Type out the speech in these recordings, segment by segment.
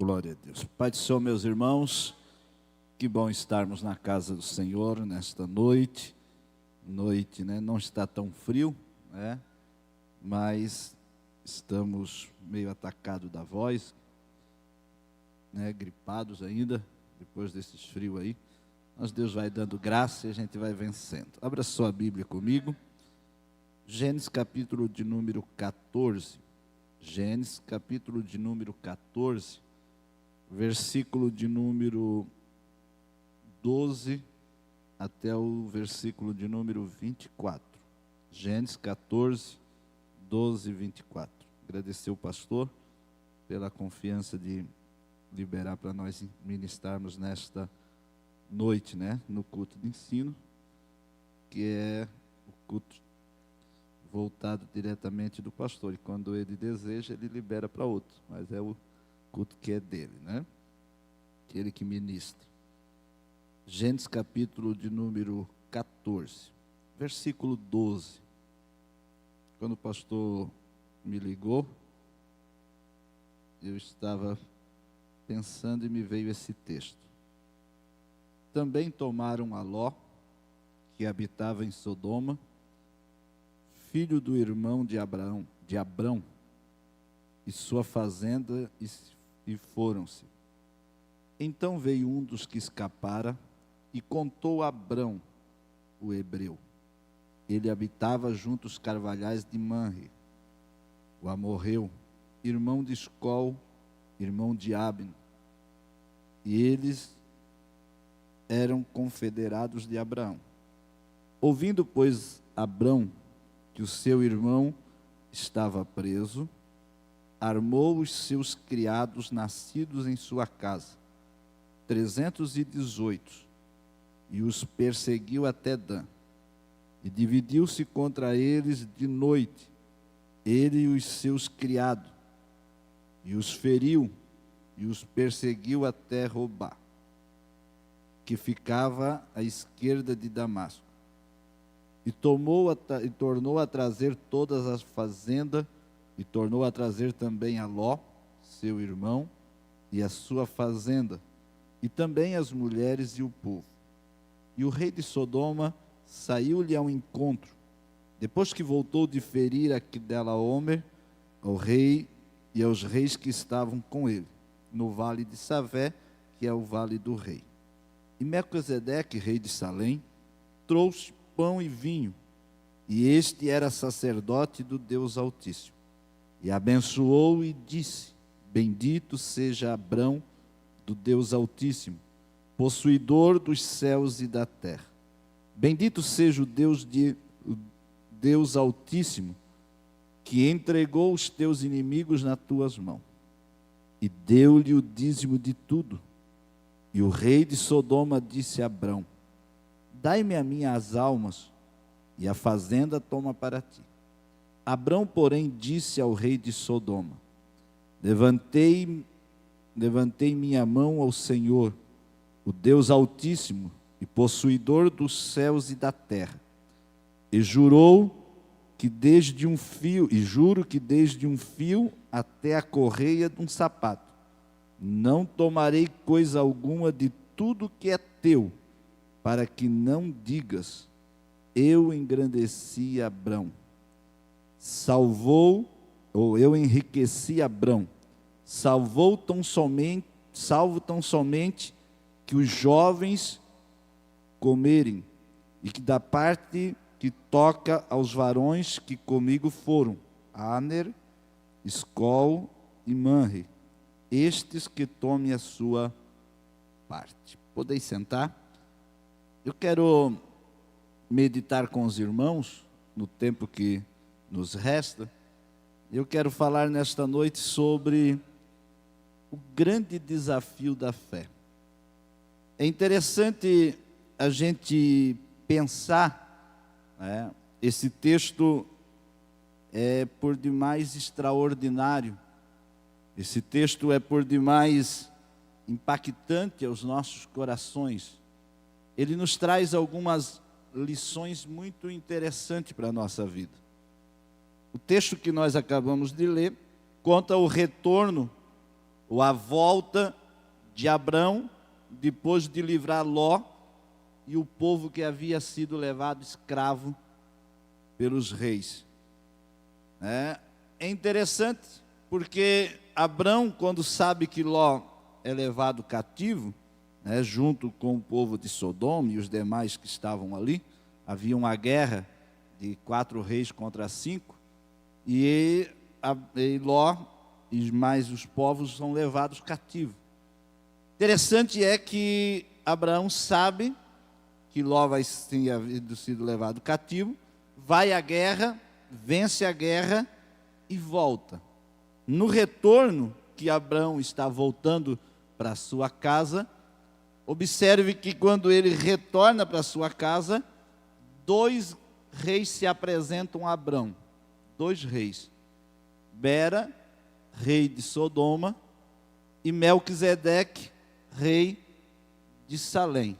Glória a Deus. Pai do Senhor, meus irmãos, que bom estarmos na casa do Senhor nesta noite. Noite, né? Não está tão frio, né? Mas estamos meio atacados da voz, né? Gripados ainda, depois desses frios aí. Mas Deus vai dando graça e a gente vai vencendo. Abra sua Bíblia comigo. Gênesis capítulo de número 14. Gênesis capítulo de número 14, versículo de número 12 até o versículo de número 24. Gênesis 14, 12 e 24. Agradecer o pastor pela confiança de liberar para nós ministrarmos nesta noite, né? No culto de ensino, que é o culto voltado diretamente do pastor, e quando ele deseja, ele libera para outro, mas é o culto que é dele, né? Aquele que ministra. Gênesis capítulo de número 14, versículo 12. Quando o pastor me ligou, eu estava pensando e me veio esse texto. Também tomaram a Ló, que habitava em Sodoma, filho do irmão de Abrão, e sua fazenda, e foram-se. Então veio um dos que escapara e contou a Abrão, o hebreu. Ele habitava junto aos carvalhais de Manre, o amorreu, irmão de Escol, irmão de Abin. E eles eram confederados de Abraão. Ouvindo, pois, Abrão que o seu irmão estava preso, armou os seus criados nascidos em sua casa, 318, e os perseguiu até Dan, e dividiu-se contra eles de noite, ele e os seus criados, e os feriu, e os perseguiu até Robá, que ficava à esquerda de Damasco. E tornou a trazer todas as fazendas, e tornou a trazer também a Ló, seu irmão, e a sua fazenda, e também as mulheres e o povo. E o rei de Sodoma saiu-lhe ao encontro, depois que voltou de ferir Aquedelaomer, ao rei e aos reis que estavam com ele, no vale de Savé, que é o vale do rei. E Melquisedeque, rei de Salém, trouxe pão e vinho, e este era sacerdote do Deus Altíssimo. E abençoou e disse: bendito seja Abrão do Deus Altíssimo, possuidor dos céus e da terra. Bendito seja o Deus Altíssimo, que entregou os teus inimigos nas tuas mãos, e deu-lhe o dízimo de tudo. E o rei de Sodoma disse a Abrão: dai-me a mim as almas, e a fazenda toma para ti. Abrão, porém, disse ao rei de Sodoma: levantei minha mão ao Senhor, o Deus Altíssimo, e possuidor dos céus e da terra, e juro que desde um fio até a correia de um sapato, não tomarei coisa alguma de tudo que é teu, para que não digas: eu engrandeci Abrão, eu enriqueci Abrão, salvo tão somente que os jovens comerem, e que da parte que toca aos varões que comigo foram, Aner, Escol e Manre, estes que tomem a sua parte. Podeis sentar? Eu quero meditar com os irmãos, no tempo que nos resta. Eu quero falar nesta noite sobre o grande desafio da fé. É interessante a gente pensar, né? Esse texto é por demais extraordinário, esse texto é por demais impactante aos nossos corações. Ele nos traz algumas lições muito interessantes para a nossa vida. O texto que nós acabamos de ler conta o retorno ou a volta de Abrão, depois de livrar Ló e o povo que havia sido levado escravo pelos reis. É interessante, porque Abrão, quando sabe que Ló é levado cativo, junto com o povo de Sodoma e os demais que estavam ali, havia uma guerra de 4 reis contra 5, e Ló e mais os povos são levados cativos. Interessante é que Abraão sabe que Ló tinha sido levado cativo, vai à guerra, vence a guerra e volta. No retorno, que Abraão está voltando para sua casa, observe que quando ele retorna para sua casa, 2 reis se apresentam a Abraão. 2 reis. Bera, rei de Sodoma, e Melquisedeque, rei de Salém.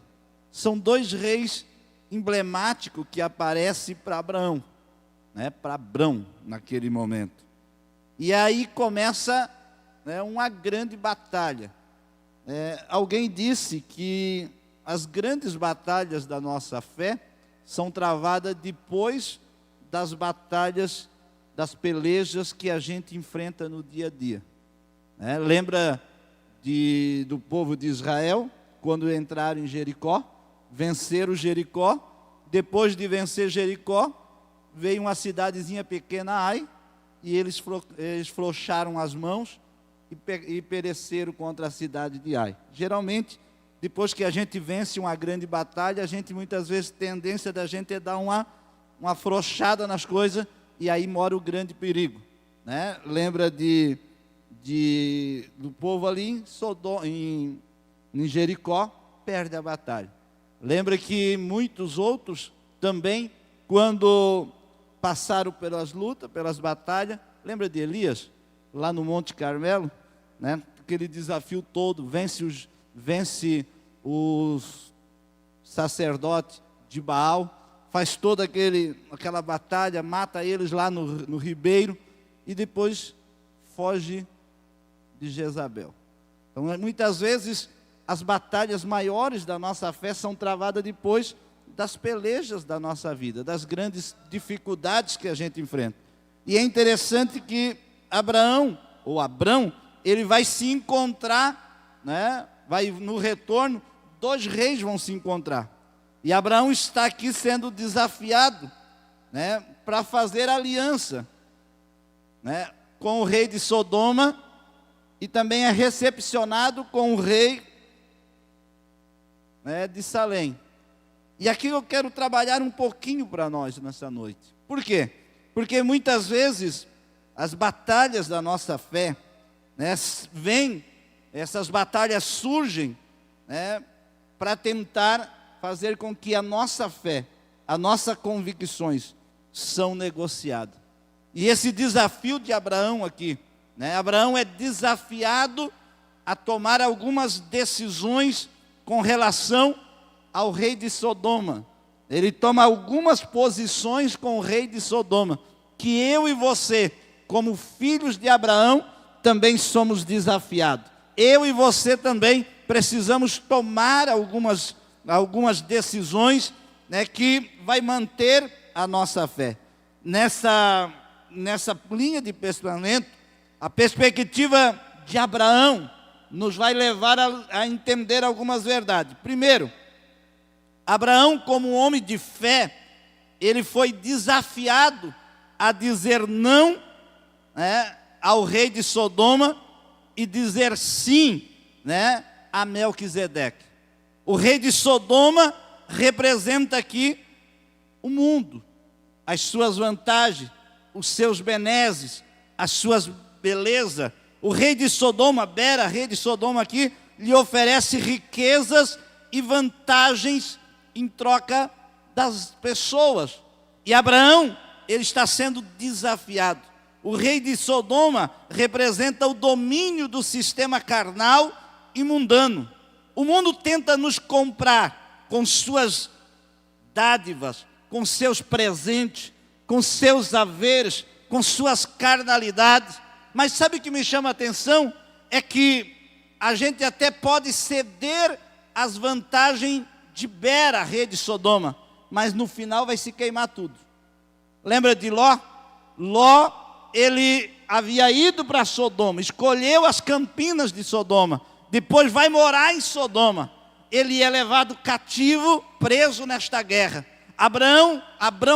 São 2 reis emblemáticos que aparecem para Abraão, para Abrão naquele momento. E aí começa uma grande batalha. Alguém disse que as grandes batalhas da nossa fé são travadas depois das batalhas, das pelejas que a gente enfrenta no dia a dia. Lembra do povo de Israel, quando entraram em Jericó, venceram Jericó, depois de vencer Jericó, veio uma cidadezinha pequena, Ai, e eles frouxaram as mãos e pereceram contra a cidade de Ai. Geralmente, depois que a gente vence uma grande batalha, a gente muitas vezes, tendência da gente é dar uma afrouxada nas coisas, e aí mora o grande perigo. Lembra do povo ali em Jericó, perde a batalha. Lembra que muitos outros também, quando passaram pelas lutas, pelas batalhas, lembra de Elias, lá no Monte Carmelo, aquele desafio todo, vence os sacerdotes de Baal, faz toda aquela batalha, mata eles lá no ribeiro, e depois foge de Jezabel. Então, muitas vezes, as batalhas maiores da nossa fé são travadas depois das pelejas da nossa vida, das grandes dificuldades que a gente enfrenta. E é interessante que Abrão, ele vai se encontrar, vai no retorno, 2 reis vão se encontrar. E Abraão está aqui sendo desafiado, para fazer aliança, com o rei de Sodoma, e também é recepcionado com o rei de Salém. E aqui eu quero trabalhar um pouquinho para nós nessa noite. Por quê? Porque muitas vezes as batalhas da nossa fé, essas batalhas surgem, para tentar fazer com que a nossa fé, as nossas convicções são negociadas. E esse desafio de Abraão aqui, Abraão é desafiado a tomar algumas decisões com relação ao rei de Sodoma. Ele toma algumas posições com o rei de Sodoma, que eu e você, como filhos de Abraão, também somos desafiados. Eu e você também precisamos tomar algumas decisões, que vai manter a nossa fé. Nessa linha de pensamento, a perspectiva de Abraão nos vai levar a entender algumas verdades. Primeiro, Abraão, como homem de fé, ele foi desafiado a dizer não, ao rei de Sodoma e dizer sim, a Melquisedeque. O rei de Sodoma representa aqui o mundo, as suas vantagens, os seus benesses, as suas belezas. O rei de Sodoma, Bera, rei de Sodoma aqui, lhe oferece riquezas e vantagens em troca das pessoas. E Abraão, ele está sendo desafiado. O rei de Sodoma representa o domínio do sistema carnal e mundano. O mundo tenta nos comprar com suas dádivas, com seus presentes, com seus haveres, com suas carnalidades. Mas sabe o que me chama a atenção? é que a gente até pode ceder as vantagens de Bera, rei de Sodoma, mas no final vai se queimar tudo. Lembra de Ló? Ló, ele havia ido para Sodoma, escolheu as campinas de Sodoma, depois vai morar em Sodoma. Ele é levado cativo, preso nesta guerra. Abraão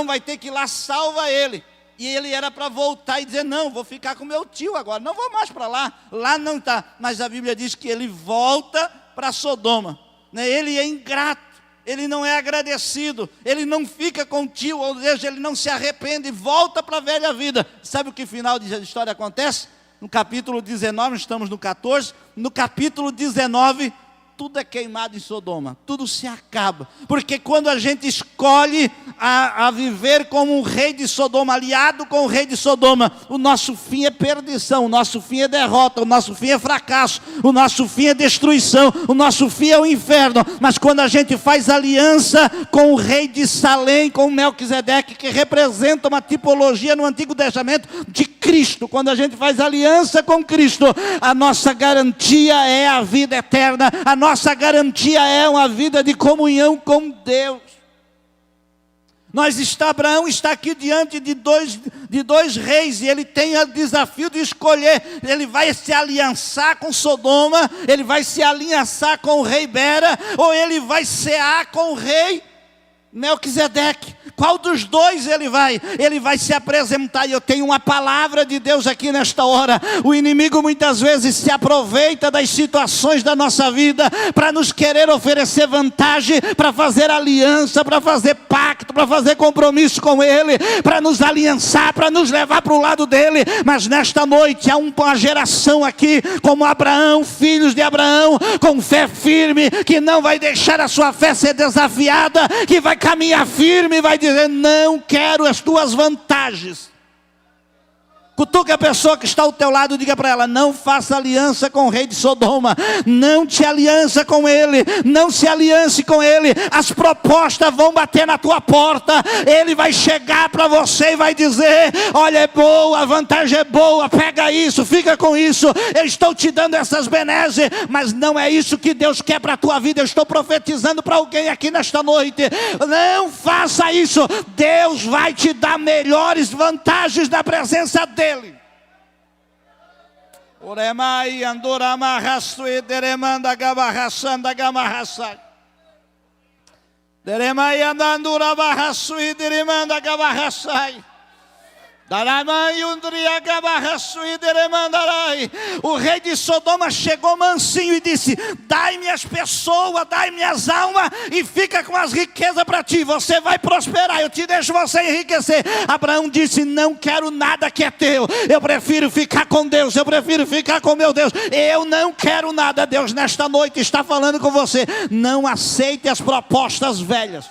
vai ter que ir lá salvar ele. E ele era para voltar e dizer, não, vou ficar com meu tio agora, não vou mais para lá, lá não está. Mas a Bíblia diz que ele volta para Sodoma, né? Ele é ingrato, ele não é agradecido, ele não fica com o tio, ou seja, ele não se arrepende e volta para a velha vida. Sabe o que final de história acontece? No capítulo 19, estamos no 14, no capítulo 19, tudo é queimado em Sodoma, tudo se acaba, porque quando a gente escolhe a viver como um rei de Sodoma, aliado com o rei de Sodoma, o nosso fim é perdição, o nosso fim é derrota, o nosso fim é fracasso, o nosso fim é destruição, o nosso fim é o inferno. Mas quando a gente faz aliança com o rei de Salém, com Melquisedeque, que representa uma tipologia no Antigo Testamento de Cristo, quando a gente faz aliança com Cristo, a nossa garantia é a vida eterna, a nossa garantia é uma vida de comunhão com Deus. Abraão está aqui diante de dois reis, e ele tem o desafio de escolher. Ele vai se aliançar com Sodoma, ele vai se aliançar com o rei Bera, ou ele vai cear com o rei Melquisedeque. Qual dos dois ele vai? Ele vai se apresentar. E eu tenho uma palavra de Deus aqui nesta hora. O inimigo muitas vezes se aproveita das situações da nossa vida para nos querer oferecer vantagem, para fazer aliança, para fazer pacto, para fazer compromisso com ele, para nos aliançar, para nos levar para o lado dele. Mas nesta noite há uma geração aqui como Abraão, filhos de Abraão, com fé firme, que não vai deixar a sua fé ser desafiada, que vai caminhar firme e vai dizer, não quero as tuas vantagens. Cutuque a pessoa que está ao teu lado e diga para ela, não faça aliança com o rei de Sodoma, não te aliança com ele, não se aliance com ele. As propostas vão bater na tua porta, ele vai chegar para você e vai dizer, olha, é boa, a vantagem é boa, pega isso, fica com isso, eu estou te dando essas benesses, mas não é isso que Deus quer para a tua vida. Eu estou profetizando para alguém aqui nesta noite, não faça isso. Deus vai te dar melhores vantagens na presença dele. Oremai andorama rasui deremanda gabarraçanda gamarraçai. Deremai andandura barraçui deremanda gabarraçai. O rei de Sodoma chegou mansinho e disse, dai-me as pessoas, dai-me as almas e fica com as riquezas para ti, você vai prosperar, eu te deixo você enriquecer. Abraão disse, não quero nada que é teu, eu prefiro ficar com Deus, eu prefiro ficar com meu Deus, eu não quero nada. Deus nesta noite está falando com você, não aceite as propostas velhas.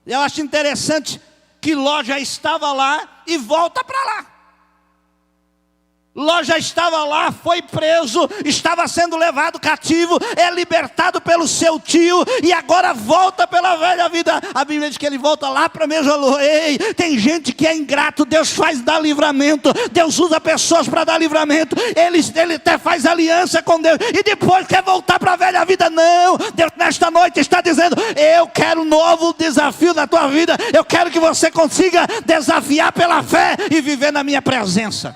Eu acho interessante que Ló já estava lá e volta para lá. Ló já estava lá, foi preso, estava sendo levado cativo, é libertado pelo seu tio e agora volta pela velha vida. A Bíblia diz que ele volta lá para Mesolo. Ei, tem gente que é ingrato, Deus faz dar livramento, Deus usa pessoas para dar livramento, ele até faz aliança com Deus e depois quer voltar para a velha vida. Não, Deus nesta noite está dizendo, eu quero um novo desafio na tua vida, eu quero que você consiga desafiar pela fé e viver na minha presença.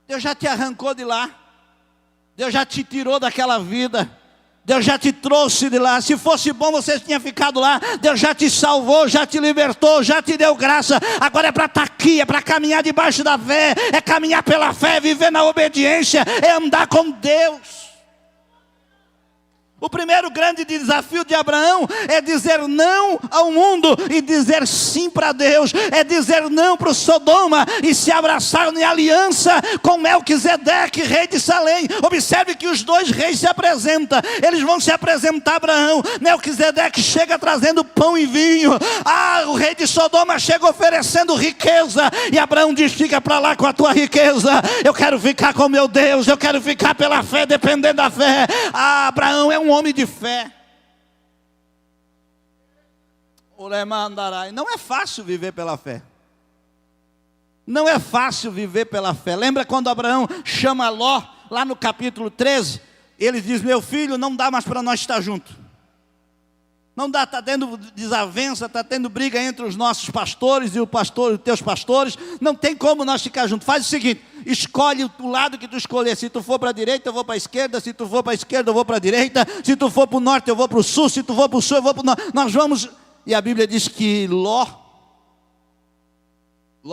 Deus já te arrancou de lá, Deus já te tirou daquela vida, Deus já te trouxe de lá. Se fosse bom você tinha ficado lá. Deus já te salvou, já te libertou, já te deu graça. Agora é para estar aqui, é para caminhar debaixo da fé, é caminhar pela fé, viver na obediência, é andar com Deus. O primeiro grande desafio de Abraão é dizer não ao mundo e dizer sim para Deus. É dizer não para o Sodoma e se abraçar em aliança com Melquisedeque, rei de Salém. Observe que os dois reis se apresentam. Eles vão se apresentar a Abraão. Melquisedeque chega trazendo pão e vinho. O rei de Sodoma chega oferecendo riqueza. E Abraão diz: fica para lá com a tua riqueza. Eu quero ficar com meu Deus. Eu quero ficar pela fé, dependendo da fé. Abraão é um homem de fé. Não é fácil viver pela fé. Não é fácil viver pela fé. Lembra quando Abraão chama Ló, lá no capítulo 13? Ele diz: meu filho, não dá mais para nós estar juntos. Não dá, está tendo desavença, está tendo briga entre os nossos pastores e os teus pastores. Não tem como nós ficar juntos. Faz o seguinte: escolhe o lado que tu escolher. Se tu for para a direita, eu vou para a esquerda. Se tu for para a esquerda, eu vou para a direita. Se tu for para o norte, eu vou para o sul. Se tu for para o sul, eu vou para o norte. Nós vamos... E a Bíblia diz que Ló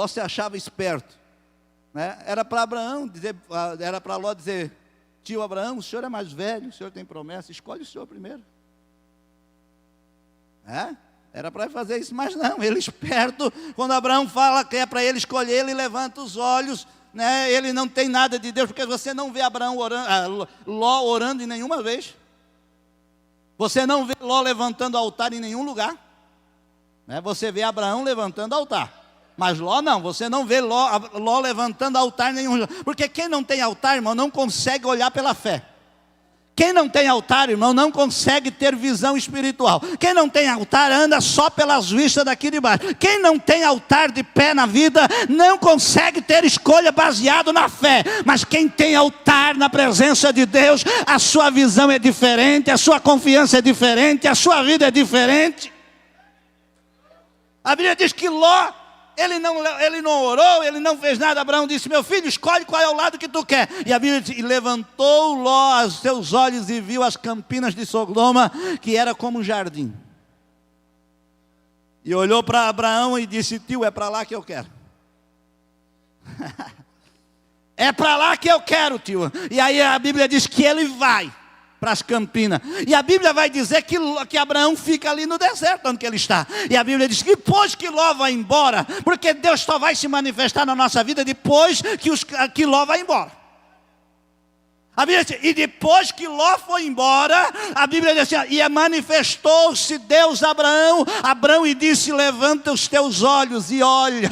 se achava esperto, né? Era para Abraão dizer, era para Ló dizer: tio Abraão, o senhor é mais velho, o senhor tem promessa, escolhe o senhor primeiro. Era para fazer isso, mas não, ele esperto. Quando Abraão fala que é para ele escolher, ele levanta os olhos, né? Ele não tem nada de Deus, porque você não vê Ló orando em nenhuma vez. Você não vê Ló levantando altar em nenhum lugar, né? Você vê Abraão levantando altar, mas Ló não. Você não vê Ló levantando altar em nenhum lugar, porque quem não tem altar, irmão, não consegue olhar pela fé. Quem não tem altar, irmão, não consegue ter visão espiritual. Quem não tem altar anda só pelas vistas daqui de baixo. Quem não tem altar de pé na vida não consegue ter escolha baseado na fé. Mas quem tem altar na presença de Deus, a sua visão é diferente, a sua confiança é diferente, a sua vida é diferente. A Bíblia diz que Ló, ele não orou, ele não fez nada. Abraão disse: meu filho, escolhe qual é o lado que tu quer. E a Bíblia diz: e levantou Ló os seus olhos e viu as campinas de Sodoma, que era como um jardim. E olhou para Abraão e disse: tio, é para lá que eu quero. É para lá que eu quero, tio. E aí a Bíblia diz que ele vai para as campinas. E a Bíblia vai dizer que Abraão fica ali no deserto onde ele está. E a Bíblia diz que depois que Ló vai embora, porque Deus só vai se manifestar na nossa vida depois que Ló vai embora. A Bíblia diz, e depois que Ló foi embora, a Bíblia diz assim: e manifestou-se Deus a Abraão e disse: levanta os teus olhos e olha,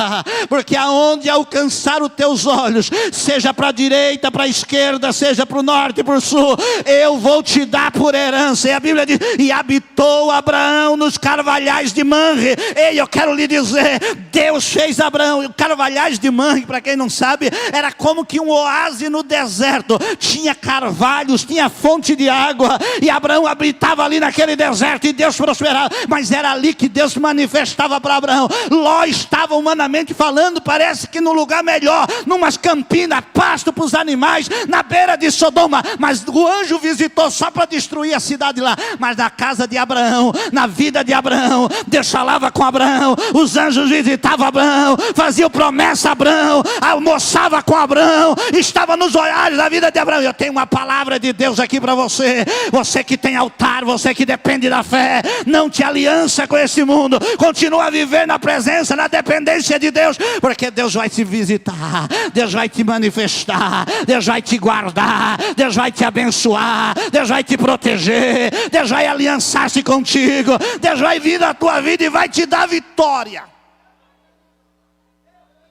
porque aonde alcançar os teus olhos, seja para a direita, para a esquerda, seja para o norte, para o sul, eu vou te dar por herança. E a Bíblia diz: e habitou Abraão nos carvalhais de Manre. Ei, eu quero lhe dizer, Deus fez Abraão. Carvalhais de Manre, para quem não sabe, era como que um oásis no deserto. Tinha carvalhos, tinha fonte de água, e Abraão habitava ali naquele deserto, e Deus prosperava, mas era ali que Deus manifestava para Abraão. Ló estava humanamente falando, parece que no lugar melhor, numas campinas, pasto para os animais, na beira de Sodoma, mas o anjo visitou só para destruir a cidade lá. Mas na casa de Abraão, na vida de Abraão, Deus falava com Abraão, os anjos visitavam Abraão, faziam promessa a Abraão, almoçava com Abraão, estava nos olhares da vida de Abraão. Eu tenho uma palavra de Deus aqui para você. Você que tem altar, você que depende da fé, não te aliança com esse mundo, continua a viver na presença, na dependência de Deus, porque Deus vai te visitar, Deus vai te manifestar, Deus vai te guardar, Deus vai te abençoar, Deus vai te proteger, Deus vai aliançar-se contigo, Deus vai vir na tua vida e vai te dar vitória.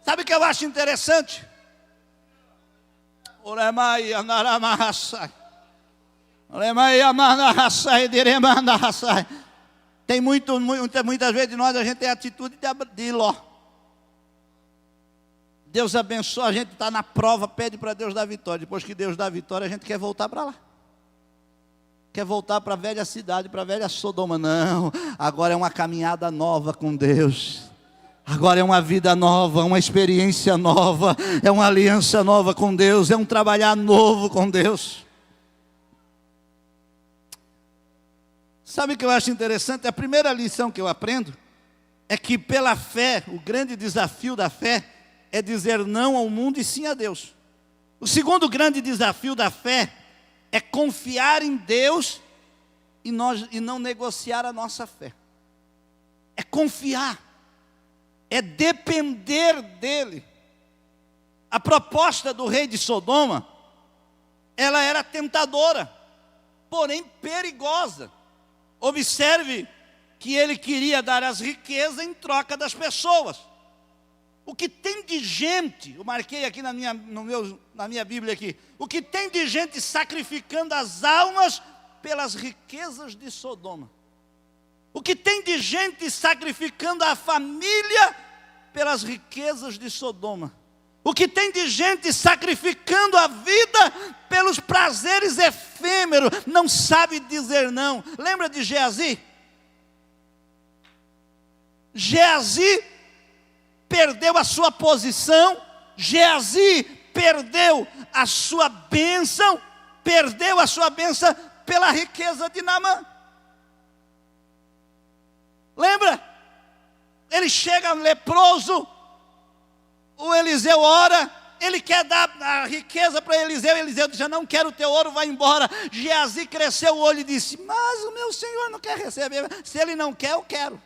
Sabe o que eu acho interessante? Tem muitas vezes de nós, a gente tem a atitude de Ló. Deus abençoa, a gente está na prova, pede para Deus dar vitória. Depois que Deus dá vitória, a gente quer voltar para lá. Quer voltar para a velha cidade, para a velha Sodoma. Não, agora é uma caminhada nova com Deus. Agora é uma vida nova, uma experiência nova, é uma aliança nova com Deus, é um trabalhar novo com Deus. Sabe o que eu acho interessante? A primeira lição que eu aprendo é que pela fé, o grande desafio da fé é dizer não ao mundo e sim a Deus. O segundo grande desafio da fé é confiar em Deus e não negociar a nossa fé. É confiar, é depender dele. A proposta do rei de Sodoma, ela era tentadora, porém perigosa. Observe que ele queria dar as riquezas em troca das pessoas. O que tem de gente, eu marquei aqui na minha Bíblia aqui, o que tem de gente sacrificando as almas pelas riquezas de Sodoma. O que tem de gente sacrificando a família pelas riquezas de Sodoma. O que tem de gente sacrificando a vida pelos prazeres efêmeros, não sabe dizer não. Lembra de Geazi? Geazi perdeu a sua posição, Geazi perdeu a sua bênção, pela riqueza de Naamã. Lembra? Ele chega leproso, o Eliseu ora, ele quer dar a riqueza para Eliseu, Eliseu diz, eu não quero o teu ouro, vai embora. Geazi cresceu o olho e disse, mas o meu senhor não quer receber, se ele não quer, eu quero.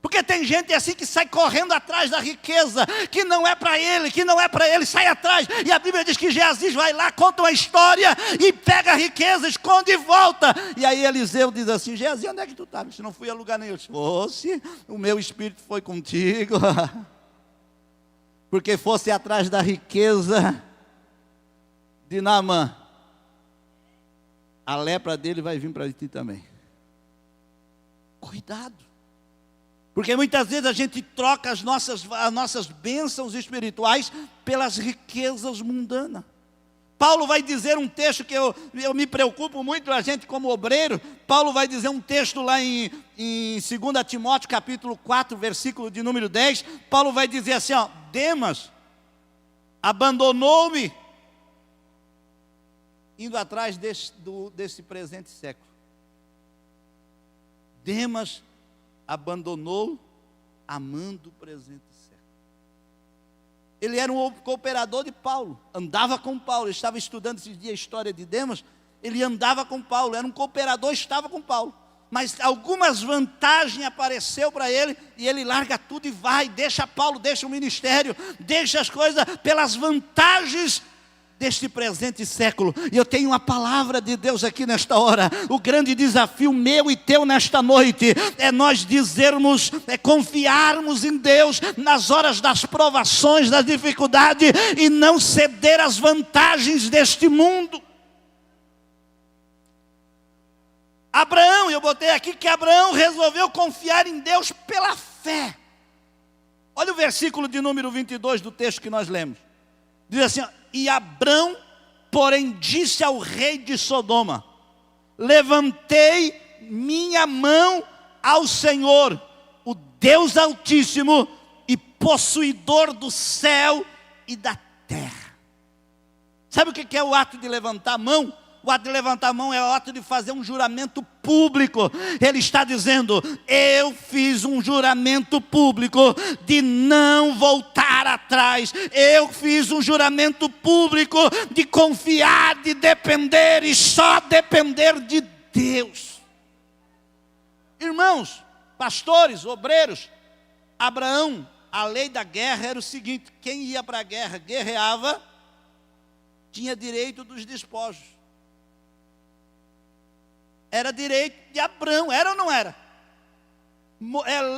Porque tem gente assim que sai correndo atrás da riqueza, que não é para ele, sai atrás. E a Bíblia diz que Geazi vai lá, conta uma história e pega a riqueza, esconde e volta. E aí Eliseu diz assim, Geazi, onde é que tu estava? Se não fui a lugar nenhum. Fosse, o meu espírito foi contigo. Porque fosse atrás da riqueza de Naamã, a lepra dele vai vir para ti também. Cuidado. Porque muitas vezes a gente troca as nossas bênçãos espirituais pelas riquezas mundanas. Paulo vai dizer um texto que eu me preocupo muito, a gente como obreiro. Paulo vai dizer um texto lá em 2 Timóteo capítulo 4, versículo de número 10. Paulo vai dizer assim, ó, Demas abandonou-me, indo atrás desse presente século. Demas abandonou, amando o presente século. Ele era um cooperador de Paulo, andava com Paulo, ele estava estudando esses dias a história de Demas, ele andava com Paulo, era um cooperador, estava com Paulo. Mas algumas vantagens apareceu para ele, e ele larga tudo e vai, deixa Paulo, deixa o ministério, deixa as coisas pelas vantagens deste presente século. E eu tenho uma palavra de Deus aqui nesta hora. O grande desafio meu e teu nesta noite é nós dizermos, confiarmos em Deus nas horas das provações, das dificuldades, e não ceder às vantagens deste mundo. Abraão, eu botei aqui que Abraão resolveu confiar em Deus pela fé. Olha o versículo de número 22 do texto que nós lemos. Diz assim, e Abrão, porém, disse ao rei de Sodoma, levantei minha mão ao Senhor, o Deus Altíssimo e possuidor do céu e da terra. Sabe o que é o ato de levantar a mão? O ato de levantar a mão é o ato de fazer um juramento público. Ele está dizendo, eu fiz um juramento público de não voltar atrás. Eu fiz um juramento público de confiar, de depender e só depender de Deus. Irmãos, pastores, obreiros, Abraão, a lei da guerra era o seguinte, quem ia para a guerra, guerreava, tinha direito dos despojos. Era direito de Abrão, era ou não era?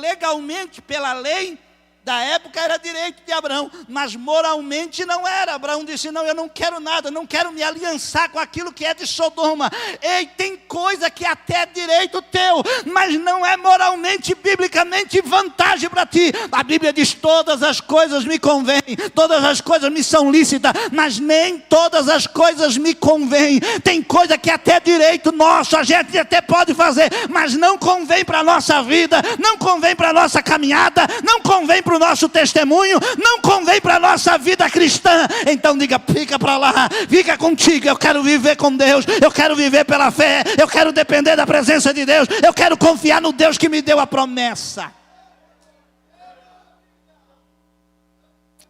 Legalmente, pela lei da época, era direito de Abraão, mas moralmente não era. Abraão disse, não, eu não quero nada, não quero me aliançar com aquilo que é de Sodoma. Ei, tem coisa que até é direito teu, mas não é moralmente, biblicamente vantagem para ti. A Bíblia diz, todas as coisas me convêm, todas as coisas me são lícitas, mas nem todas as coisas me convêm. Tem coisa que até é direito nosso, a gente até pode fazer, mas não convém para a nossa vida, não convém para a nossa caminhada, não convém para o nosso testemunho, não convém para a nossa vida cristã. Então diga, fica para lá, fica contigo. Eu quero viver com Deus, eu quero viver pela fé, eu quero depender da presença de Deus, eu quero confiar no Deus que me deu a promessa.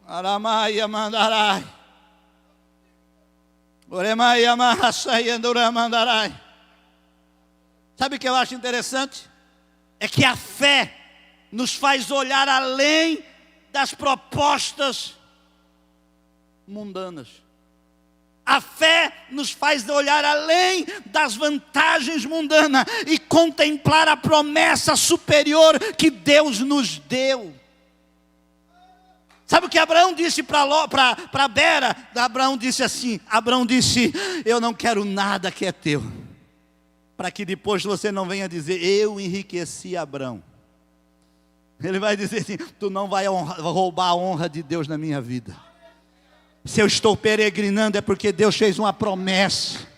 Aramaia mandarai, oremaia marraçaia mandarai. Sabe o que eu acho interessante? É que a fé nos faz olhar além das propostas mundanas. A fé nos faz olhar além das vantagens mundanas e contemplar a promessa superior que Deus nos deu. Sabe o que Abraão disse para Bera? Abraão disse assim, eu não quero nada que é teu, para que depois você não venha dizer, eu enriqueci Abraão. Ele vai dizer assim, tu não vai roubar a honra de Deus na minha vida. Se eu estou peregrinando é porque Deus fez uma promessa.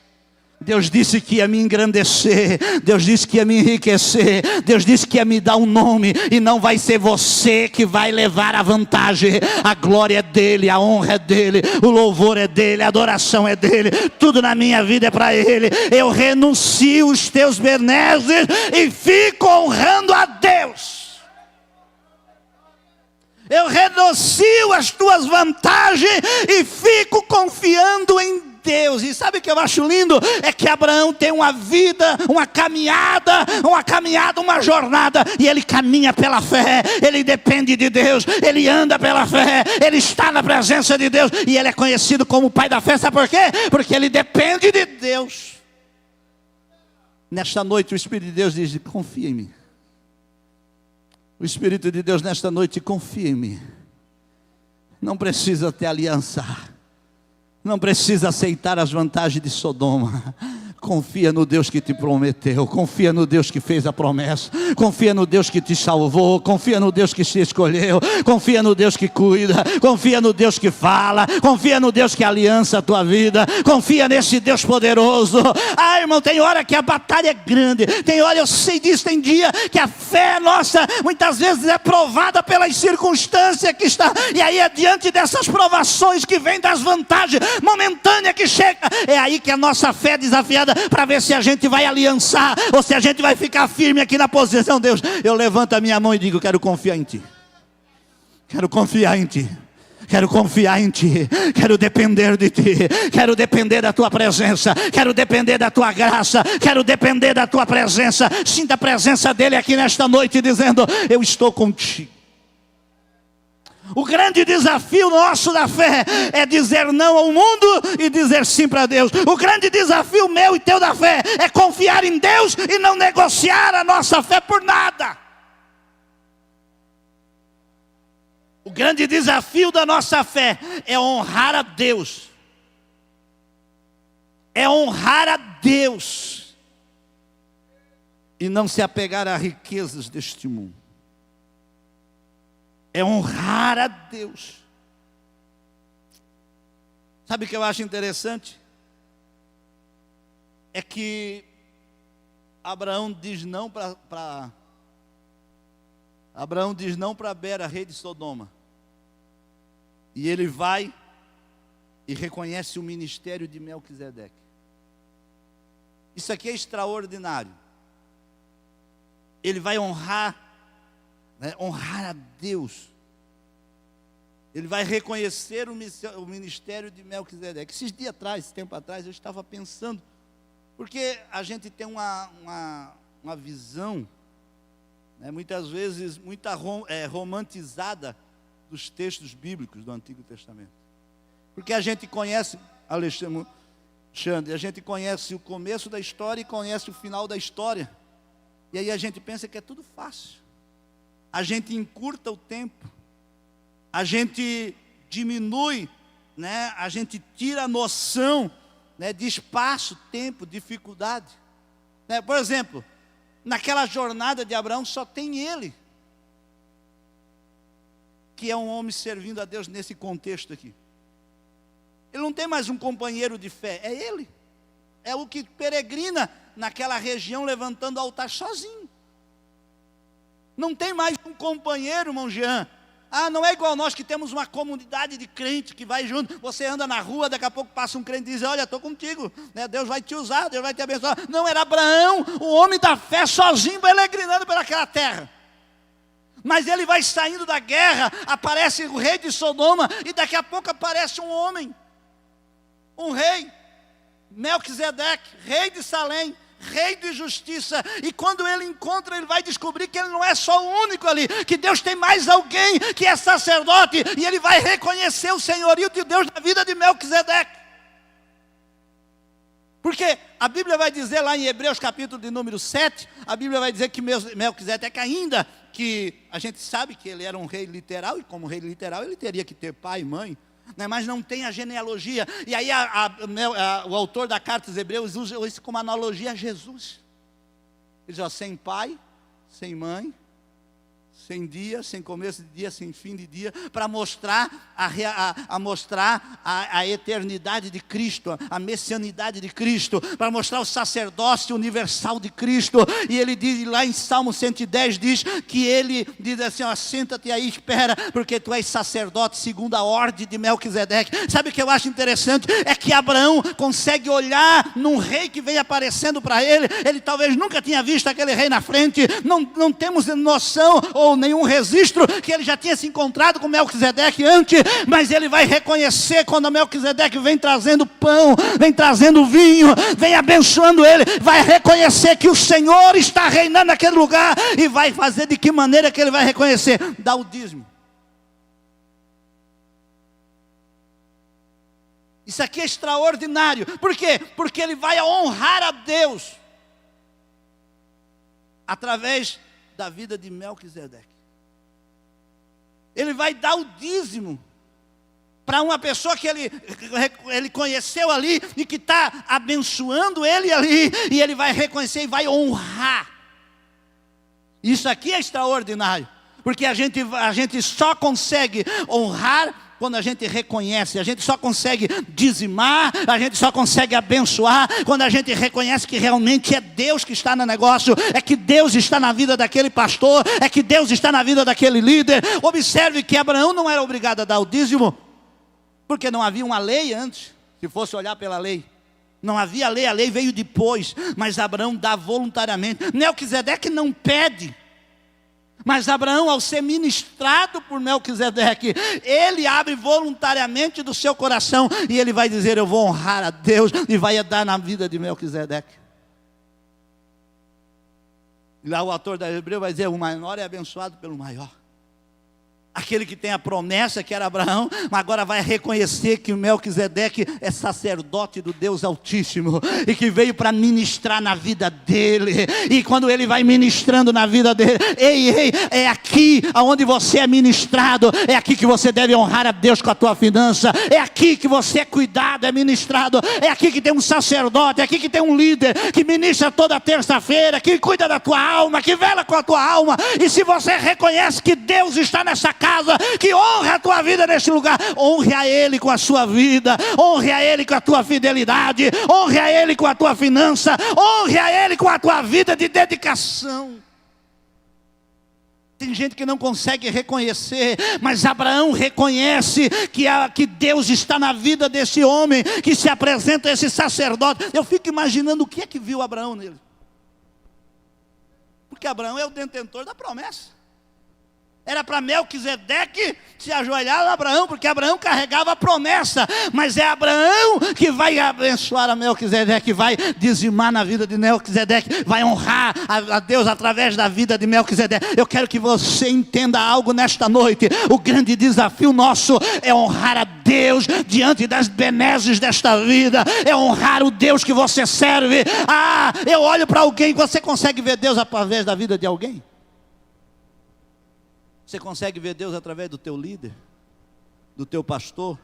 Deus disse que ia me engrandecer, Deus disse que ia me enriquecer, Deus disse que ia me dar um nome, e não vai ser você que vai levar a vantagem. A glória é dele, a honra é dele, o louvor é dele, a adoração é dele, tudo na minha vida é para ele. Eu renuncio os teus benesses e fico honrando a Deus. Eu renuncio as tuas vantagens e fico confiando em Deus. E sabe o que eu acho lindo? É que Abraão tem uma vida, uma caminhada, uma jornada. E ele caminha pela fé, ele depende de Deus, ele anda pela fé, ele está na presença de Deus. E ele é conhecido como o pai da fé, sabe por quê? Porque ele depende de Deus. Nesta noite o Espírito de Deus diz, confia em mim. O Espírito de Deus nesta noite confia em mim. Não precisa ter aliança. Não precisa aceitar as vantagens de Sodoma. Confia no Deus que te prometeu. Confia no Deus que fez a promessa. Confia no Deus que te salvou. Confia no Deus que te escolheu. Confia no Deus que cuida. Confia no Deus que fala. Confia no Deus que aliança a tua vida. Confia nesse Deus poderoso. Ah, irmão, tem hora que a batalha é grande. Tem hora, eu sei disso, tem dia que a fé nossa muitas vezes é provada pelas circunstâncias que está. E aí é diante dessas provações que vem das vantagens momentâneas que chega. É aí que a nossa fé é desafiada para ver se a gente vai aliançar ou se a gente vai ficar firme aqui na posição. Deus, eu levanto a minha mão e digo, quero confiar em ti. Quero confiar em ti. Quero confiar em ti, quero depender de ti, quero depender da tua presença, quero depender da tua graça, quero depender da tua presença. Sinta a presença dele aqui nesta noite dizendo, eu estou contigo. O grande desafio nosso da fé é dizer não ao mundo e dizer sim para Deus. O grande desafio meu e teu da fé é confiar em Deus e não negociar a nossa fé por nada. O grande desafio da nossa fé é honrar a Deus. É honrar a Deus e não se apegar a riquezas deste mundo. É honrar a Deus. Sabe o que eu acho interessante? É que Abraão diz não para Bera, rei de Sodoma. E ele vai e reconhece o ministério de Melquisedeque. Isso aqui é extraordinário. Ele vai honrar a Deus. Ele vai reconhecer o ministério de Melquisedeque. Esse tempo atrás, eu estava pensando, porque a gente tem uma visão, muitas vezes, romantizada dos textos bíblicos do Antigo Testamento. Porque a gente conhece, Alexandre, a gente conhece o começo da história e conhece o final da história. E aí a gente pensa que é tudo fácil. A gente encurta o tempo, a gente diminui, a gente tira a noção de espaço, tempo, dificuldade. Por exemplo, naquela jornada de Abraão só tem ele, que é um homem servindo a Deus nesse contexto aqui. Ele não tem mais um companheiro de fé, é ele. É o que peregrina naquela região levantando altar sozinho. Não tem mais um companheiro, irmão Jean. Não é igual nós que temos uma comunidade de crente que vai junto. Você anda na rua, daqui a pouco passa um crente e diz, olha, estou contigo, Deus vai te usar, Deus vai te abençoar. Não, era Abraão, o homem da fé, sozinho, peregrinando pelaquela terra. Mas ele vai saindo da guerra, aparece o rei de Sodoma, e daqui a pouco aparece um homem, um rei, Melquisedeque, rei de Salém, rei de justiça. E quando ele encontra, ele vai descobrir que ele não é só o único ali, que Deus tem mais alguém que é sacerdote, e ele vai reconhecer o senhorio de Deus na vida de Melquisedeque. Porque a Bíblia vai dizer lá em Hebreus capítulo de número 7, a Bíblia vai dizer que Melquisedeque, ainda que a gente sabe que ele era um rei literal, e como rei literal ele teria que ter pai e mãe, né? Mas não tem a genealogia. E aí o autor da carta aos Hebreus usa isso como analogia a Jesus. Ele diz, sem pai, sem mãe, sem dia, sem começo de dia, sem fim de dia, para mostrar a eternidade de Cristo, a messianidade de Cristo, para mostrar o sacerdócio universal de Cristo. E ele diz lá em Salmo 110, diz que ele diz assim, senta-te aí, espera, porque tu és sacerdote segundo a ordem de Melquisedeque. Sabe o que eu acho interessante? É que Abraão consegue olhar num rei que vem aparecendo para ele. Ele talvez nunca tinha visto aquele rei na frente, não temos noção ou nenhum registro que ele já tinha se encontrado com Melquisedeque antes, mas ele vai reconhecer quando Melquisedeque vem trazendo pão, vem trazendo vinho, vem abençoando ele, vai reconhecer que o Senhor está reinando naquele lugar, e vai fazer de que maneira que ele vai reconhecer? Dá o dízimo. Isso aqui é extraordinário. Por quê? Porque ele vai honrar a Deus através da vida de Melquisedeque. Ele vai dar o dízimo para uma pessoa que ele conheceu ali e que está abençoando ele ali, e ele vai reconhecer e vai honrar. Isso aqui é extraordinário, porque a gente só consegue honrar quando a gente reconhece, a gente só consegue dizimar, a gente só consegue abençoar quando a gente reconhece que realmente é Deus que está no negócio, é que Deus está na vida daquele pastor, é que Deus está na vida daquele líder. Observe que Abraão não era obrigado a dar o dízimo, porque não havia uma lei antes. Se fosse olhar pela lei, não havia lei, a lei veio depois, mas Abraão dá voluntariamente. Melquisedeque não pede, mas Abraão, ao ser ministrado por Melquisedeque, ele abre voluntariamente do seu coração, e ele vai dizer, eu vou honrar a Deus, e vai dar na vida de Melquisedeque. E lá o autor da Hebreu vai dizer, o menor é abençoado pelo maior. Aquele que tem a promessa, que era Abraão, mas agora vai reconhecer que o Melquisedeque é sacerdote do Deus Altíssimo, e que veio para ministrar na vida dele. E quando ele vai ministrando na vida dele, ei, é aqui aonde você é ministrado, é aqui que você deve honrar a Deus com a tua finança, é aqui que você é cuidado, é ministrado, é aqui que tem um sacerdote, é aqui que tem um líder que ministra toda terça-feira, que cuida da tua alma, que vela com a tua alma. E se você reconhece que Deus está nessa casa, que honra a tua vida neste lugar, honre a Ele com a sua vida, honre a Ele com a tua fidelidade, honre a Ele com a tua finança, honre a Ele com a tua vida de dedicação. Tem gente que não consegue reconhecer, mas Abraão reconhece que Deus está na vida desse homem, que se apresenta esse sacerdote. Eu fico imaginando o que é que viu Abraão nele, porque Abraão é o detentor da promessa. Era para Melquisedeque se ajoelhar a Abraão, porque Abraão carregava a promessa. Mas é Abraão que vai abençoar a Melquisedeque, vai dizimar na vida de Melquisedeque, vai honrar a Deus através da vida de Melquisedeque. Eu quero que você entenda algo nesta noite. O grande desafio nosso é honrar a Deus diante das benesses desta vida, é honrar o Deus que você serve. Eu olho para alguém, você consegue ver Deus através da vida de alguém? Você consegue ver Deus através do teu líder, do teu pastor,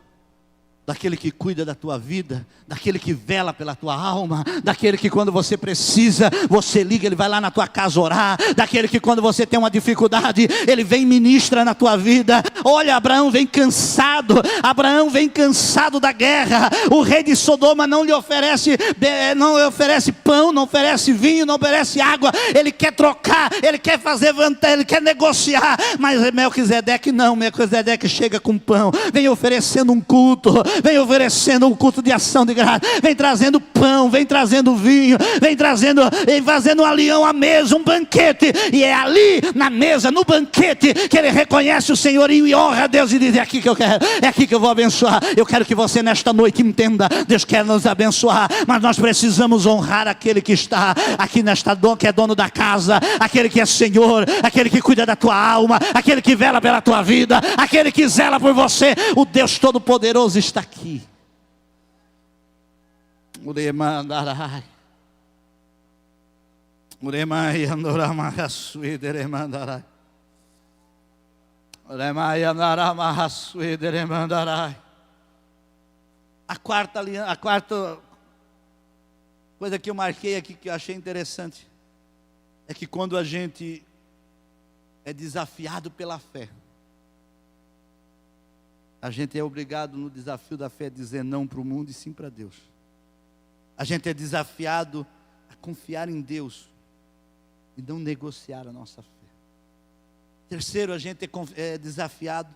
daquele que cuida da tua vida, daquele que vela pela tua alma, daquele que quando você precisa, você liga, ele vai lá na tua casa orar, daquele que quando você tem uma dificuldade, ele vem e ministra na tua vida. Olha, Abraão vem cansado da guerra. O rei de Sodoma não lhe oferece pão, não oferece vinho, não oferece água. Ele quer trocar, ele quer fazer vantagem, ele quer negociar. Mas Melquisedeque não, Melquisedeque chega com pão, vem oferecendo um culto, vem oferecendo um culto de ação de graça, vem trazendo pão, vem trazendo vinho, vem fazendo um alião à mesa, um banquete, e é ali na mesa, no banquete, que ele reconhece o Senhor e honra a Deus e diz: é aqui que eu quero, é aqui que eu vou abençoar. Eu quero que você nesta noite entenda, Deus quer nos abençoar, mas nós precisamos honrar aquele que está aqui nesta dom, que é dono da casa, aquele que é Senhor, aquele que cuida da tua alma, aquele que vela pela tua vida, aquele que zela por você. O Deus Todo-Poderoso está aqui. Uremandarai. Uremai andoramahasuideremandarai. Uremai andoramahasuideremandarai. A quarta coisa que eu marquei aqui, que eu achei interessante, é que quando a gente é desafiado pela fé, a gente é obrigado no desafio da fé a dizer não para o mundo e sim para Deus. A gente é desafiado a confiar em Deus e não negociar a nossa fé. Terceiro, a gente é desafiado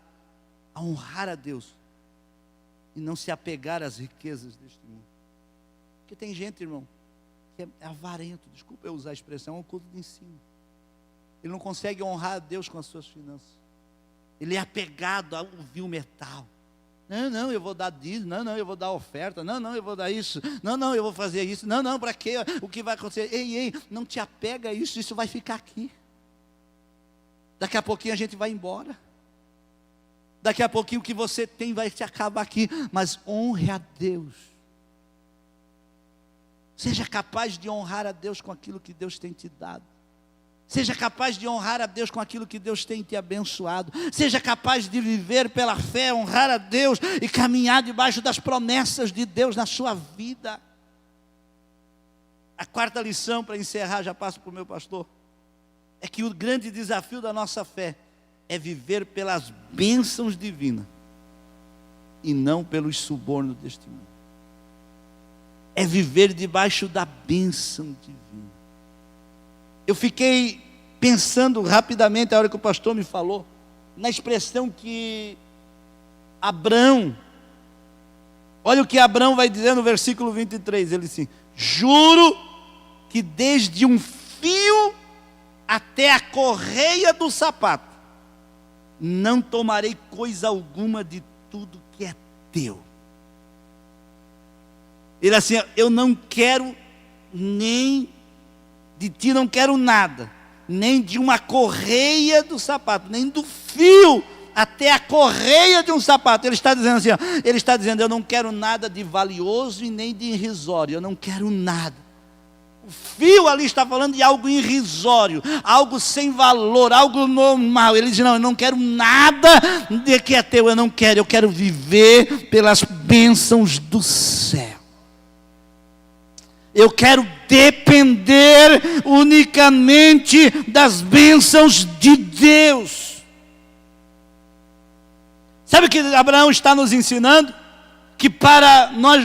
a honrar a Deus e não se apegar às riquezas deste mundo. Porque tem gente, irmão, que é avarento, desculpa eu usar a expressão, é um culto de ensino. Ele não consegue honrar a Deus com as suas finanças. Ele é apegado ao vil metal. Não, eu vou dar dízimo. Não, eu vou dar oferta. Não, eu vou dar isso. Não, eu vou fazer isso. Não, para quê? O que vai acontecer? Ei, não te apega a isso. Isso vai ficar aqui. Daqui a pouquinho a gente vai embora. Daqui a pouquinho o que você tem vai se acabar aqui. Mas honre a Deus. Seja capaz de honrar a Deus com aquilo que Deus tem te dado. Seja capaz de honrar a Deus com aquilo que Deus tem te abençoado. Seja capaz de viver pela fé, honrar a Deus e caminhar debaixo das promessas de Deus na sua vida. A quarta lição, para encerrar, já passo para o meu pastor, é que o grande desafio da nossa fé é viver pelas bênçãos divinas e não pelos subornos deste mundo. É viver debaixo da bênção divina. Eu fiquei pensando rapidamente, a hora que o pastor me falou, na expressão que Abrão, olha o que Abrão vai dizer no versículo 23, ele diz assim: juro que desde um fio até a correia do sapato, não tomarei coisa alguma de tudo que é teu. Ele assim: eu não quero nem de ti, não quero nada, nem de uma correia do sapato, nem do fio até a correia de um sapato. Ele está dizendo assim, ele está dizendo: eu não quero nada de valioso e nem de irrisório, eu não quero nada. O fio ali está falando de algo irrisório, algo sem valor, algo normal. Ele diz: não, eu não quero nada de que é teu, eu quero viver pelas bênçãos do céu. Eu quero depender unicamente das bênçãos de Deus. Sabe o que Abraão está nos ensinando? Que para nós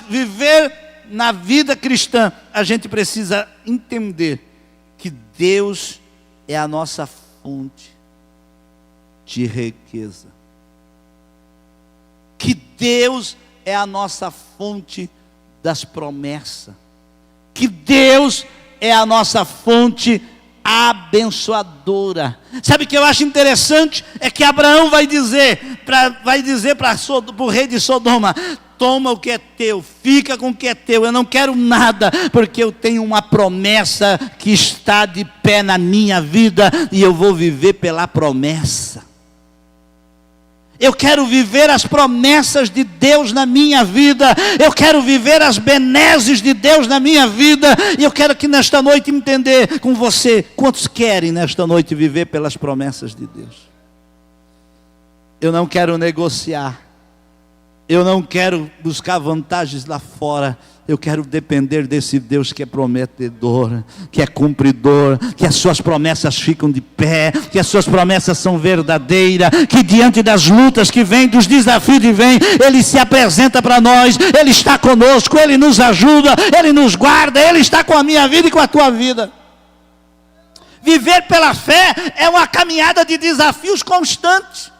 viver na vida cristã, a gente precisa entender que Deus é a nossa fonte de riqueza. Que Deus é a nossa fonte das promessas, que Deus é a nossa fonte abençoadora. Sabe o que eu acho interessante? É que Abraão vai dizer para o rei de Sodoma: toma o que é teu, fica com o que é teu, eu não quero nada, porque eu tenho uma promessa que está de pé na minha vida, e eu vou viver pela promessa. Eu quero viver as promessas de Deus na minha vida. Eu quero viver as benesses de Deus na minha vida. E eu quero que nesta noite entender com você, quantos querem nesta noite viver pelas promessas de Deus? Eu não quero negociar. Eu não quero buscar vantagens lá fora. Eu quero depender desse Deus que é prometedor, que é cumpridor, que as suas promessas ficam de pé, que as suas promessas são verdadeiras, que diante das lutas que vêm, dos desafios que vêm, Ele se apresenta para nós, Ele está conosco, Ele nos ajuda, Ele nos guarda, Ele está com a minha vida e com a tua vida. Viver pela fé é uma caminhada de desafios constantes.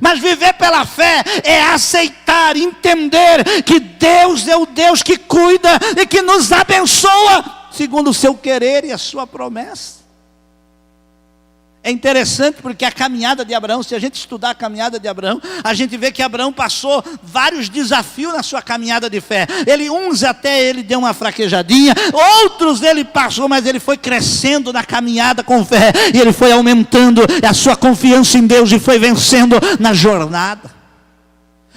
Mas viver pela fé é aceitar, entender que Deus é o Deus que cuida e que nos abençoa segundo o seu querer e a sua promessa. É interessante porque a caminhada de Abraão, se a gente estudar a caminhada de Abraão, a gente vê que Abraão passou vários desafios na sua caminhada de fé. Uns até ele deu uma fraquejadinha, outros ele passou, mas ele foi crescendo na caminhada com fé. E ele foi aumentando a sua confiança em Deus e foi vencendo na jornada.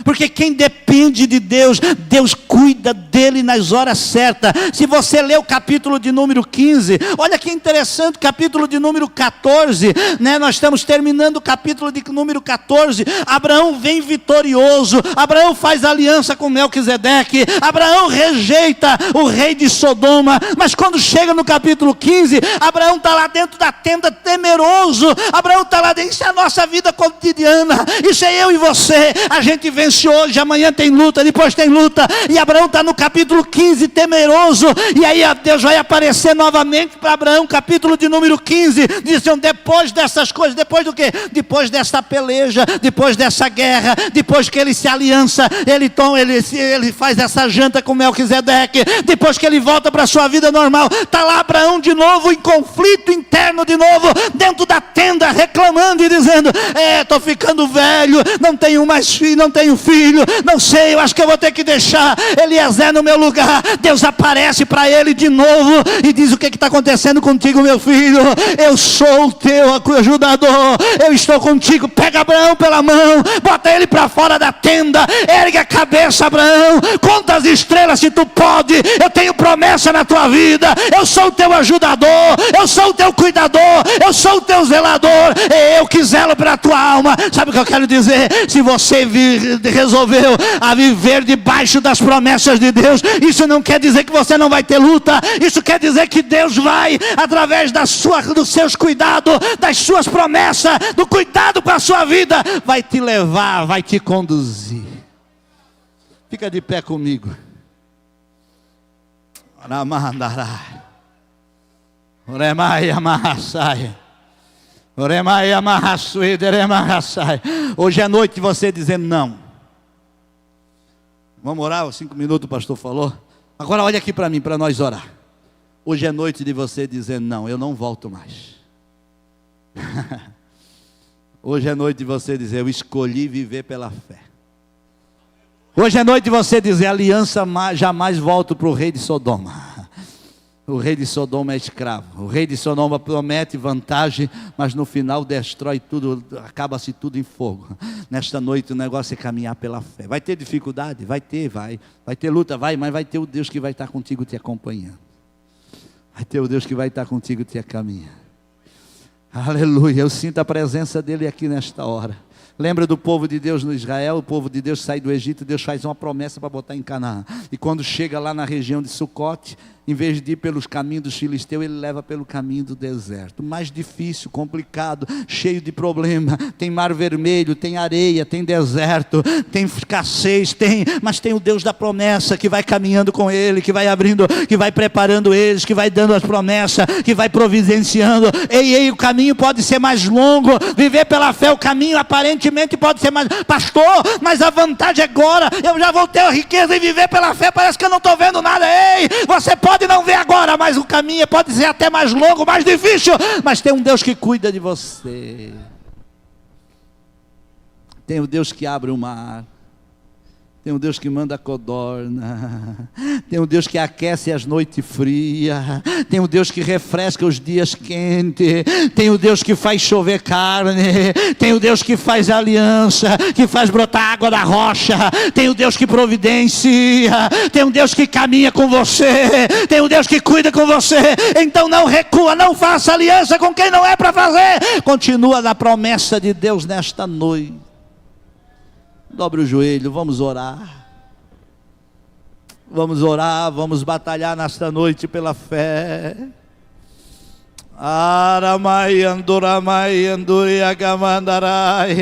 Porque quem depende de Deus, Deus cuida dele nas horas certas. Se você ler o capítulo de número 15, olha que interessante, capítulo de número 14, né? Nós estamos terminando o capítulo de número 14. Abraão vem vitorioso, Abraão faz aliança com Melquisedeque, Abraão rejeita o rei de Sodoma, mas quando chega no capítulo 15, Abraão está lá dentro da tenda temeroso, Abraão está lá dentro, isso é a nossa vida cotidiana, isso é eu e você, a gente vence hoje, amanhã tem luta, depois tem luta, e Abraão está no capítulo 15 temeroso, e aí Deus vai aparecer novamente para Abraão, capítulo de número 15, dizendo, depois dessas coisas, depois do quê? Depois dessa peleja, depois dessa guerra, depois que ele se aliança, ele faz essa janta com Melquisedeque, depois que ele volta para a sua vida normal, está lá Abraão de novo, em conflito interno de novo, dentro da tenda, reclamando e dizendo, estou ficando velho, não tenho mais filho, não tenho filho, não sei, eu acho que eu vou ter que deixar Eliezer no meu lugar. Deus aparece para ele de novo e diz, o que está acontecendo contigo, meu filho? Eu sou o teu ajudador, eu estou contigo. Pega Abraão pela mão, bota ele para fora da tenda, ergue a cabeça, Abraão, conta as estrelas se tu pode, eu tenho promessa na tua vida, eu sou o teu ajudador, eu sou o teu cuidador, eu sou o teu zelador, eu que zelo para a tua alma. Sabe o que eu quero dizer? Se você resolveu a viver debaixo das promessas de Deus, isso não quer dizer que você não vai ter luta, isso quer dizer que Deus vai, através dos seus cuidados, das suas promessas, do cuidado com a sua vida, vai te levar, vai te conduzir. Fica de pé comigo. Hoje é noite você dizendo não. Vamos orar, 5 minutos o pastor falou. Agora olha aqui para mim, para nós orar. Hoje é noite de você dizer não, eu não volto mais. Hoje é noite de você dizer, eu escolhi viver pela fé. Hoje é noite de você dizer, aliança jamais volto para o rei de Sodoma. O rei de Sodoma é escravo. O rei de Sodoma promete vantagem, mas no final destrói tudo, acaba-se tudo em fogo. Nesta noite o negócio é caminhar pela fé. Vai ter dificuldade? Vai ter luta, mas vai ter o Deus que vai estar contigo te acompanhando. Vai ter o Deus que vai estar contigo te caminhando. Aleluia, eu sinto a presença dele aqui nesta hora. Lembra do povo de Deus no Israel? O povo de Deus sai do Egito, Deus faz uma promessa para botar em Canaã. E quando chega lá na região de Sucote, em vez de ir pelos caminhos dos filisteus, ele leva pelo caminho do deserto. Mais difícil, complicado, cheio de problema. Tem mar vermelho, tem areia, tem deserto, tem escassez, mas tem o Deus da promessa que vai caminhando com ele, que vai abrindo, que vai preparando eles, que vai dando as promessas, que vai providenciando. Ei, o caminho pode ser mais longo. Viver pela fé, o caminho aparentemente pode ser mais... Pastor, mas a vantagem agora, eu já vou ter a riqueza e viver pela fé, parece que eu não estou vendo nada. Ei, você pode não ver agora, mas o caminho pode ser até mais longo, mais difícil, mas tem um Deus que cuida de você. Tem o Deus que abre o mar. Tem um Deus que manda codorna. Tem um Deus que aquece as noites frias. Tem um Deus que refresca os dias quentes. Tem um Deus que faz chover carne. Tem um Deus que faz aliança, que faz brotar água da rocha. Tem um Deus que providencia. Tem um Deus que caminha com você. Tem um Deus que cuida com você. Então não recua, não faça aliança com quem não é para fazer. Continua na promessa de Deus nesta noite. Dobre o joelho, vamos orar. Vamos orar, vamos batalhar nesta noite pela fé. Aramai, Anduramai, Anduriagamandarai.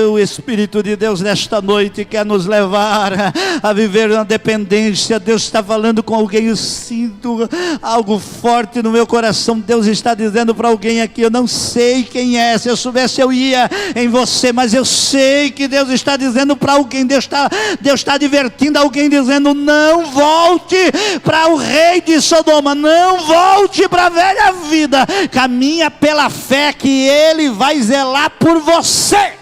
O Espírito de Deus nesta noite quer nos levar a viver na dependência. Deus está falando com alguém, eu sinto algo forte no meu coração. Deus está dizendo para alguém aqui, eu não sei quem é, se eu soubesse eu ia em você, mas eu sei que Deus está dizendo para alguém, Deus está advertindo alguém, dizendo, não volte para o rei de Sodoma, não volte para a velha vida, caminha pela fé que Ele vai zelar por você.